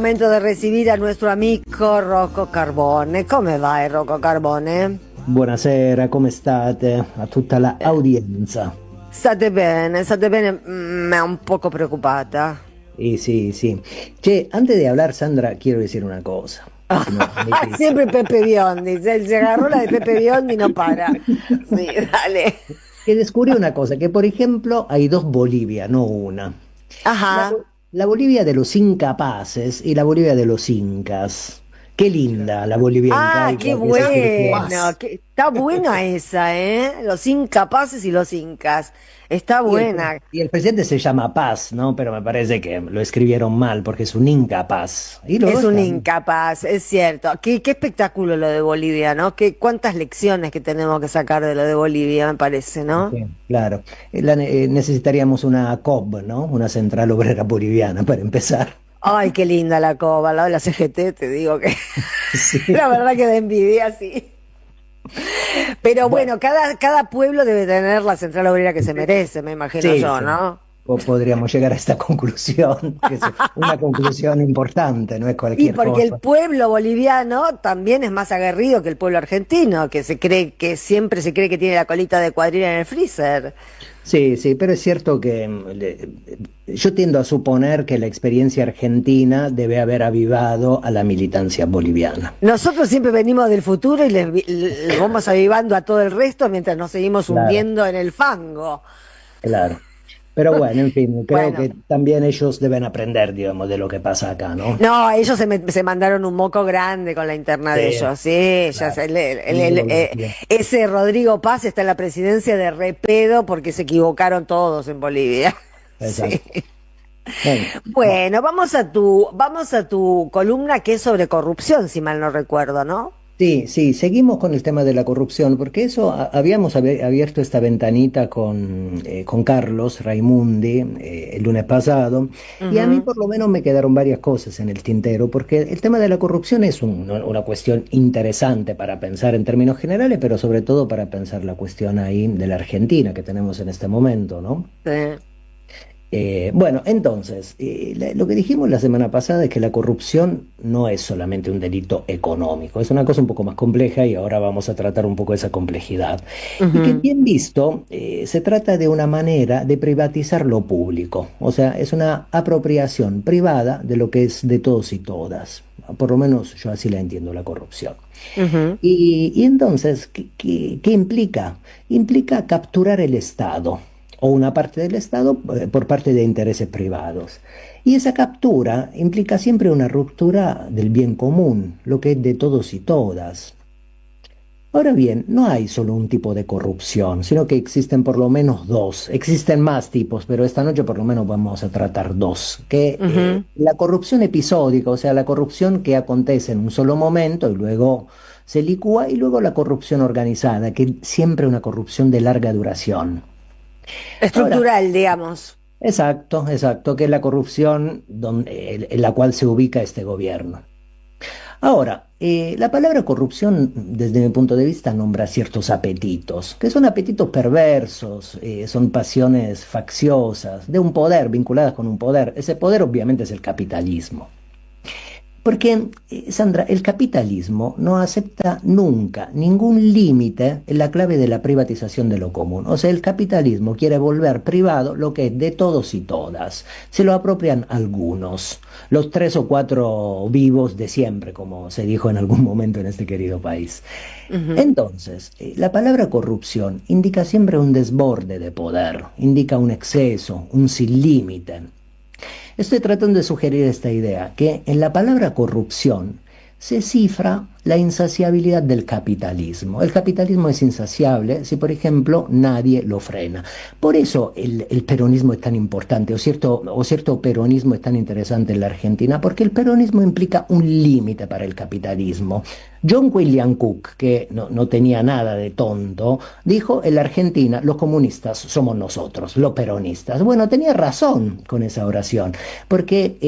Momento de recibire a nuestro amico Rocco Carbone. Come vai, Rocco Carbone? Buonasera, come state? A tutta la audiencia. State bene, un poco preoccupata. Y sí, sí. Che, antes de hablar, Sandra, quiero decir una cosa. Si me permitís. Siempre Pepe Biondi, se agarró la de Pepe Biondi y no para. Sí, dale. Que descubrí una cosa, que por ejemplo hay dos Bolivia, no una. La, Ajá. la Bolivia de los incapaces y la Bolivia de los incas. Qué linda la Bolivia Ah, qué incaica que se bueno. Está buena esa, ¿eh? Los incapaces y los incas. Está Y el, buena. y el presidente se llama Paz, ¿no? Pero me parece que lo escribieron mal porque es un incapaz. Y luego Es un está. incapaz, es cierto. Qué espectáculo lo de Bolivia, ¿no? Cuántas lecciones que tenemos que sacar de lo de Bolivia, me parece, ¿no? Sí, claro. Necesitaríamos una COB, ¿no? Una central obrera boliviana para empezar. Ay, qué linda la coba, la de la CGT, te digo que Sí. la verdad que da envidia, sí. Pero Bueno, bueno, cada pueblo debe tener la central obrera que se merece, me imagino sí, yo, sí. ¿no? Podríamos llegar a esta conclusión, que es una conclusión importante, no es Y cualquier porque el cosa. pueblo boliviano también es más aguerrido que el pueblo argentino, que se cree que siempre se cree que tiene la colita de cuadrilla en el freezer. Sí, sí, pero es cierto que yo tiendo a suponer que la experiencia argentina debe haber avivado a la militancia boliviana. Nosotros siempre venimos del futuro y le vamos avivando a todo el resto mientras nos seguimos Claro, hundiendo en el fango. claro. Pero bueno, en fin, creo Bueno. que también ellos deben aprender, digamos, de lo que pasa acá, ¿no? No, ellos se mandaron un moco grande con la interna de Sí, ellos, sí, ya claro. sé, Lo decía. ese Rodrigo Paz está en la presidencia de repedo porque se equivocaron todos en Bolivia. Sí. Exacto. Bueno, bueno. Bueno, vamos a tu columna que es sobre corrupción, si mal no recuerdo, ¿no? Sí, sí, seguimos con el tema de la corrupción, porque eso habíamos abierto esta ventanita con Carlos Raimundi el lunes pasado, y a mí Ujú. por lo menos me quedaron varias cosas en el tintero, porque el tema de la corrupción es una cuestión interesante para pensar en términos generales, pero sobre todo para pensar la cuestión ahí de la Argentina que tenemos en este momento, ¿no? Sí. Bueno, entonces, lo que dijimos la semana pasada es que la corrupción no es solamente un delito económico, es una cosa un poco más compleja y ahora vamos a tratar un poco esa complejidad. Y que Ujú. bien visto, se trata de una manera de privatizar lo público, o sea, es una apropiación privada de lo que es de todos y todas. Por lo menos yo así la entiendo la corrupción. Ujú. Y entonces, ¿qué implica? Implica capturar el Estado o una parte del Estado por parte de intereses privados. Y esa captura implica siempre una ruptura del bien común, lo que es de todos y todas. Ahora bien, no hay solo un tipo de corrupción, sino que existen por lo menos dos. Existen más tipos, pero esta noche por lo menos vamos a tratar dos. Que Ujú. la corrupción episódica, o sea, la corrupción que acontece en un solo momento y luego se licúa, y luego la corrupción organizada, que siempre es una corrupción de larga duración. Ahora, Estructural, digamos. exacto, exacto, que es la corrupción en la cual se ubica este gobierno. Ahora, la palabra corrupción, desde mi punto de vista, nombra ciertos apetitos, que son apetitos perversos, son pasiones facciosas, de un poder, vinculadas con un poder. Ese poder obviamente es el capitalismo. Porque, Sandra, el capitalismo no acepta nunca ningún límite en la clave de la privatización de lo común. O sea, el capitalismo quiere volver privado lo que es de todos y todas. Se lo apropian algunos, los tres o cuatro vivos de siempre, como se dijo en algún momento en este querido país. Ujú. Entonces, la palabra corrupción indica siempre un desborde de poder, indica un exceso, un sin límite. Estoy tratando de sugerir esta idea, que en la palabra corrupción se cifra la insaciabilidad del capitalismo. El capitalismo es insaciable si, por ejemplo, nadie lo frena. Por eso el peronismo es tan importante, o cierto peronismo es tan interesante en la Argentina, porque el peronismo implica un límite para el capitalismo. John William Cook, que no tenía nada de tonto, dijo, en la Argentina los comunistas somos nosotros, los peronistas. Bueno, tenía razón con esa oración, porque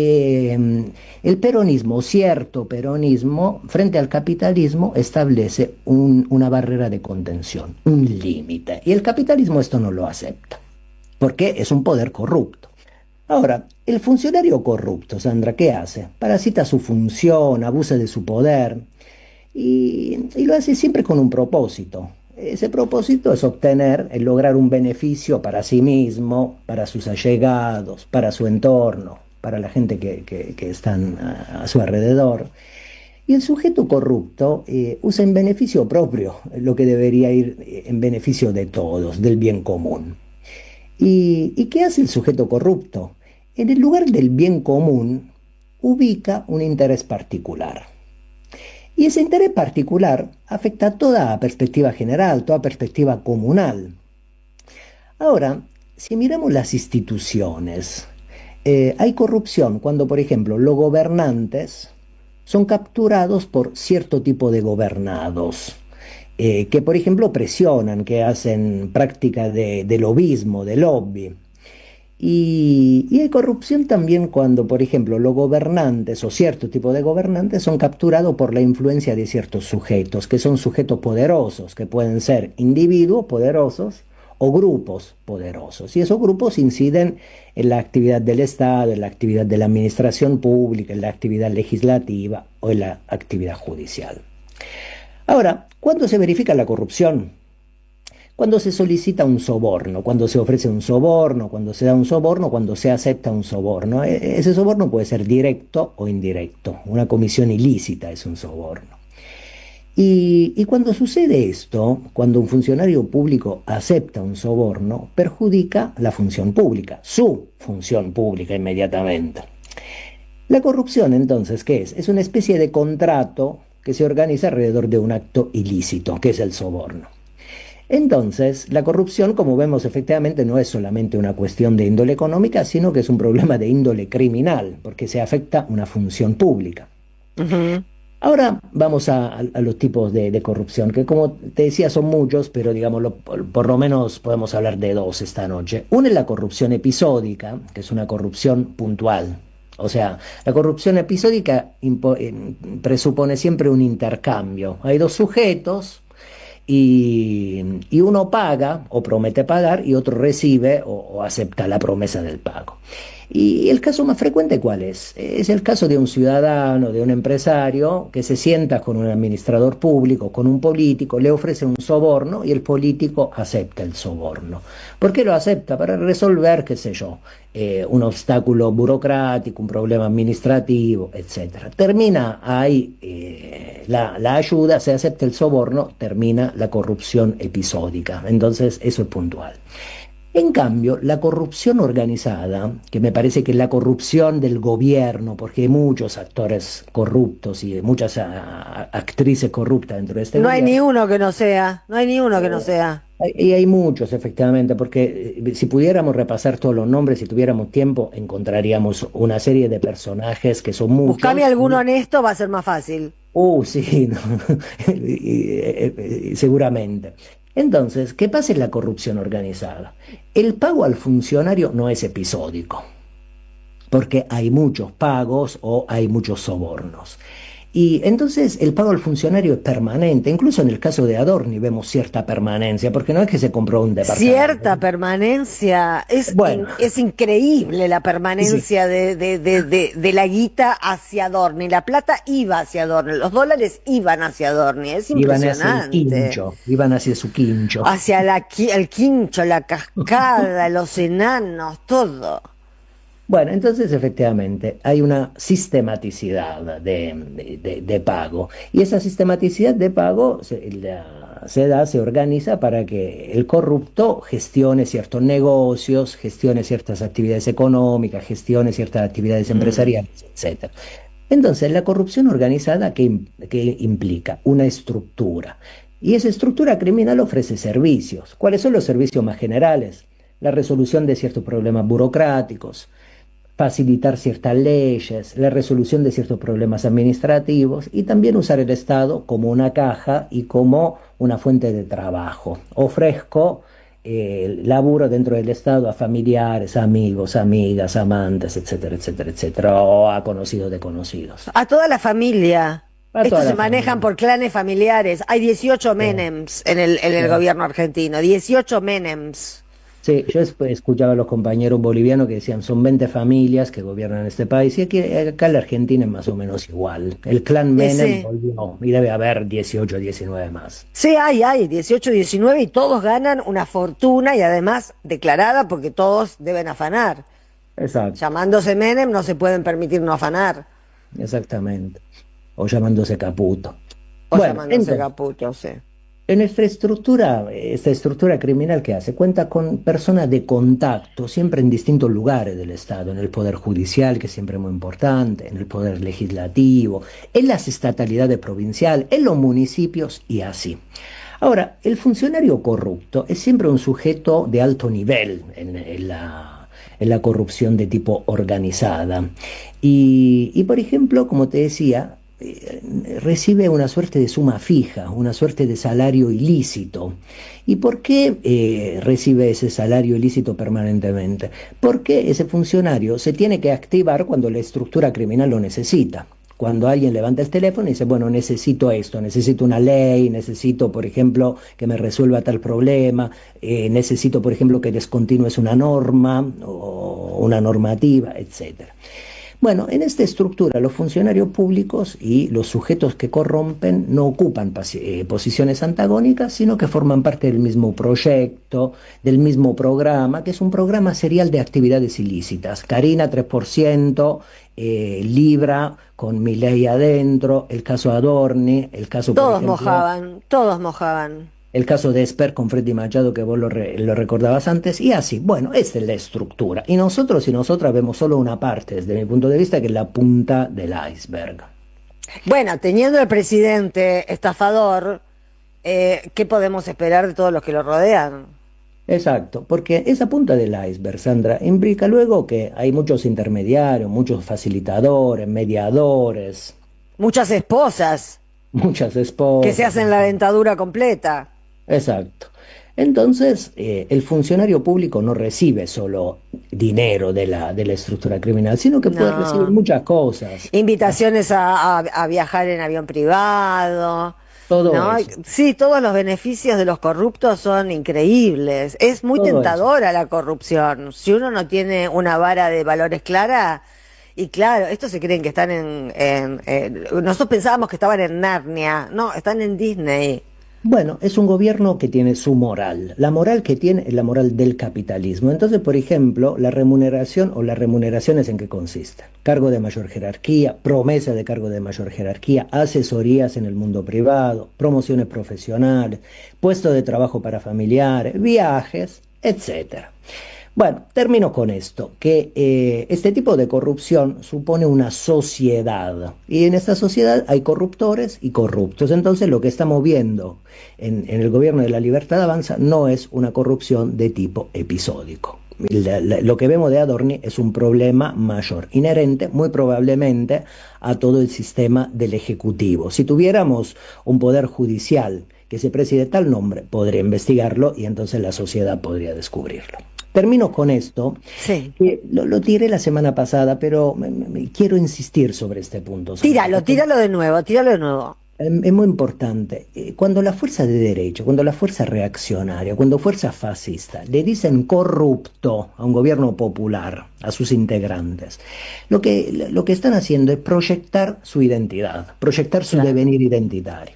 el peronismo, cierto peronismo, frente al capitalismo, establece una barrera de contención, un límite. Y el capitalismo esto no lo acepta, porque es un poder corrupto. Ahora, el funcionario corrupto, Sandra, ¿qué hace? Parasita su función, abusa de su poder y lo hace siempre con un propósito. Ese propósito es obtener, el lograr un beneficio para sí mismo, para sus allegados, para su entorno, para la gente que están a su alrededor. Y el sujeto corrupto usa en beneficio propio lo que debería ir en beneficio de todos, del bien común. ¿Y qué hace el sujeto corrupto? En el lugar del bien común ubica un interés particular. Y ese interés particular afecta toda perspectiva general, toda perspectiva comunal. Ahora, si miramos las instituciones, hay corrupción cuando, por ejemplo, los gobernantes son capturados por cierto tipo de gobernados, que, por ejemplo, presionan, que hacen práctica de lobismo, de lobby. Y hay corrupción también cuando, por ejemplo, los gobernantes o cierto tipo de gobernantes son capturados por la influencia de ciertos sujetos, que son sujetos poderosos, que pueden ser individuos poderosos o grupos poderosos. Y esos grupos inciden en la actividad del Estado, en la actividad de la administración pública, en la actividad legislativa o en la actividad judicial. Ahora, ¿cuándo se verifica la corrupción? Cuando se solicita un soborno, cuando se ofrece un soborno, cuando se da un soborno, cuando se acepta un soborno. Ese soborno puede ser directo o indirecto. Una comisión ilícita es un soborno. Y cuando sucede esto, cuando un funcionario público acepta un soborno, perjudica la función pública, su función pública inmediatamente. La corrupción, entonces, ¿qué es? Es una especie de contrato que se organiza alrededor de un acto ilícito, que es el soborno. Entonces, la corrupción, como vemos, efectivamente no es solamente una cuestión de índole económica, sino que es un problema de índole criminal, porque se afecta una función pública. Ujú. Ahora vamos a los tipos de corrupción, que como te decía son muchos, pero digámoslo, por lo menos podemos hablar de dos esta noche. Una es la corrupción episódica, que es una corrupción puntual. O sea, la corrupción episódica presupone siempre un intercambio. Hay dos sujetos y uno paga o promete pagar y otro recibe o acepta la promesa del pago. Y el caso más frecuente, ¿cuál es? Es el caso de un ciudadano, de un empresario que se sienta con un administrador público, con un político, le ofrece un soborno y el político acepta el soborno. ¿Por qué lo acepta? Para resolver, qué sé yo, un obstáculo burocrático, un problema administrativo, etcétera. Termina ahí la ayuda, se acepta el soborno, termina la corrupción episódica. Entonces, eso es puntual. En cambio, la corrupción organizada, que me parece que es la corrupción del gobierno, porque hay muchos actores corruptos y muchas actrices corruptas dentro de este No hay ni gobierno, uno que no sea, no hay ni uno que no sea. y hay muchos efectivamente, porque si pudiéramos repasar todos los nombres, si tuviéramos tiempo, encontraríamos una serie de personajes que son Buscame muchos. alguno honesto, va a ser más fácil. Sí, no, seguramente. Entonces, ¿qué pasa en la corrupción organizada? El pago al funcionario no es episódico, porque hay muchos pagos o hay muchos sobornos. Y entonces el pago al funcionario es permanente, incluso en el caso de Adorni vemos cierta permanencia, porque no es que se compró un departamento. Cierta permanencia, Bueno, es increíble la sí, permanencia de la guita hacia Dorni. La plata iba hacia Dorni, los dólares iban hacia Dorni, es impresionante. iban hacia su quincho. Hacia el quincho, la cascada, los enanos, todo. Bueno, entonces efectivamente hay una sistematicidad de pago y esa sistematicidad de pago se organiza para que el corrupto gestione ciertos negocios, gestione ciertas actividades económicas, gestione ciertas actividades Mm. empresariales, etcétera. Entonces, la corrupción organizada, ¿qué implica? Una estructura. Y esa estructura criminal ofrece servicios. ¿Cuáles son los servicios más generales? La resolución de ciertos problemas burocráticos, facilitar ciertas leyes, la resolución de ciertos problemas administrativos y también usar el Estado como una caja y como una fuente de trabajo. Ofrezco laburo dentro del Estado a familiares, amigos, amigas, amantes, etcétera, etcétera, etcétera, o a conocidos de conocidos. A toda la familia. A toda Estos se la manejan familia. por clanes familiares. Hay 18 Sí, Menems en el sí. gobierno argentino. 18 Menems. Sí, yo escuchaba a los compañeros bolivianos que decían son 20 familias que gobiernan este país y aquí, acá en la Argentina es más o menos igual. El clan Menem Sí. volvió y debe haber 18 o 19 más. Sí, hay 18, 19 y todos ganan una fortuna y además declarada porque todos deben afanar. Exacto, Llamándose Menem no se pueden permitir no afanar exactamente. O llamándose Caputo. o Bueno, llamándose entonces, Caputo, sí. en nuestra estructura, esta estructura criminal que hace, cuenta con personas de contacto, siempre en distintos lugares del Estado, en el Poder Judicial, que siempre es muy importante, en el Poder Legislativo, en las estatalidades provinciales, en los municipios y así. Ahora, el funcionario corrupto es siempre un sujeto de alto nivel en la corrupción de tipo organizada. Por ejemplo, como te decía, recibe una suerte de suma fija, una suerte de salario ilícito. ¿Y por qué recibe ese salario ilícito permanentemente? Porque ese funcionario se tiene que activar cuando la estructura criminal lo necesita. Cuando alguien levanta el teléfono y dice, bueno, necesito esto, necesito una ley, necesito, por ejemplo, que me resuelva tal problema, necesito, por ejemplo, que descontinúes una norma o una normativa, etcétera. Bueno, en esta estructura los funcionarios públicos y los sujetos que corrompen no ocupan posiciones antagónicas, sino que forman parte del mismo proyecto, del mismo programa, que es un programa serial de actividades ilícitas. Karina 3%, Libra con Milei adentro, el caso Adorni, el caso, por ejemplo, Todos mojaban. el caso de Esper con Freddy Machado que vos lo recordabas antes, y así, bueno, esta es la estructura. Y nosotros y nosotras vemos solo una parte, desde mi punto de vista, que es la punta del iceberg. Bueno, teniendo el presidente estafador, ¿qué podemos esperar de todos los que lo rodean? Exacto, porque esa punta del iceberg, Sandra, implica luego que hay muchos intermediarios, muchos facilitadores, mediadores, Muchas esposas muchas que se esposas. hacen la dentadura completa. Exacto. Entonces, el funcionario público no recibe solo dinero de la estructura criminal, sino que puede recibir No. muchas cosas. Invitaciones a viajar en avión privado, Todo ¿no? eso, Sí, todos los beneficios de los corruptos son increíbles. Es muy todo eso. tentadora la corrupción. Si uno no tiene una vara de valores clara, y claro, estos se creen que están nosotros pensábamos que estaban en Narnia. No, están en Disney. Bueno, es un gobierno que tiene su moral. La moral que tiene es la moral del capitalismo. Entonces, por ejemplo, la remuneración o las remuneraciones en qué consisten. Cargo de mayor jerarquía, promesa de cargo de mayor jerarquía, asesorías en el mundo privado, promociones profesionales, puesto de trabajo para familiares, viajes, etcétera. Bueno, termino con esto, que este tipo de corrupción supone una sociedad y en esta sociedad hay corruptores y corruptos. Entonces lo que estamos viendo en el gobierno de la Libertad Avanza no es una corrupción de tipo episódico. Lo que vemos de Adorni es un problema mayor, inherente muy probablemente a todo el sistema del Ejecutivo. Si tuviéramos un poder judicial que se preside tal nombre, podría investigarlo y entonces la sociedad podría descubrirlo. Termino con esto, Sí. que lo tiré la semana pasada, pero quiero insistir sobre este punto, Sandra, Tíralo, porque tíralo de nuevo, tíralo de nuevo. es muy importante. Cuando la fuerza de derecha, cuando la fuerza reaccionaria, cuando fuerza fascista le dicen corrupto a un gobierno popular, a sus integrantes, lo que están haciendo es proyectar su identidad, proyectar su Claro. devenir identitario.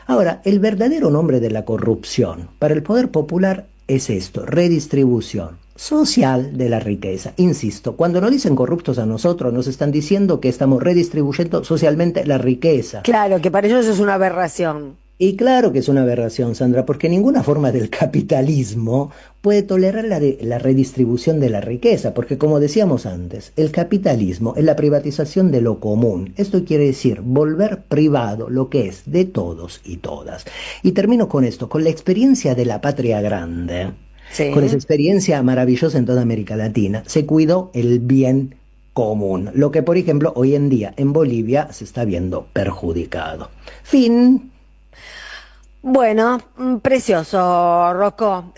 Ahora, el verdadero nombre de la corrupción para el poder popular es esto, redistribución social de la riqueza. Insisto, cuando nos dicen corruptos a nosotros, nos están diciendo que estamos redistribuyendo socialmente la riqueza. Claro, que para ellos es una aberración. Y claro que es una aberración, Sandra, porque ninguna forma del capitalismo puede tolerar la redistribución de la riqueza, porque como decíamos antes, el capitalismo es la privatización de lo común. Esto quiere decir volver privado lo que es de todos y todas. Y termino con esto, con la experiencia de la patria grande, con esa Sí. experiencia maravillosa en toda América Latina, se cuidó el bien común, lo que por ejemplo hoy en día en Bolivia se está viendo perjudicado. Fin. Bueno, precioso, Rocco.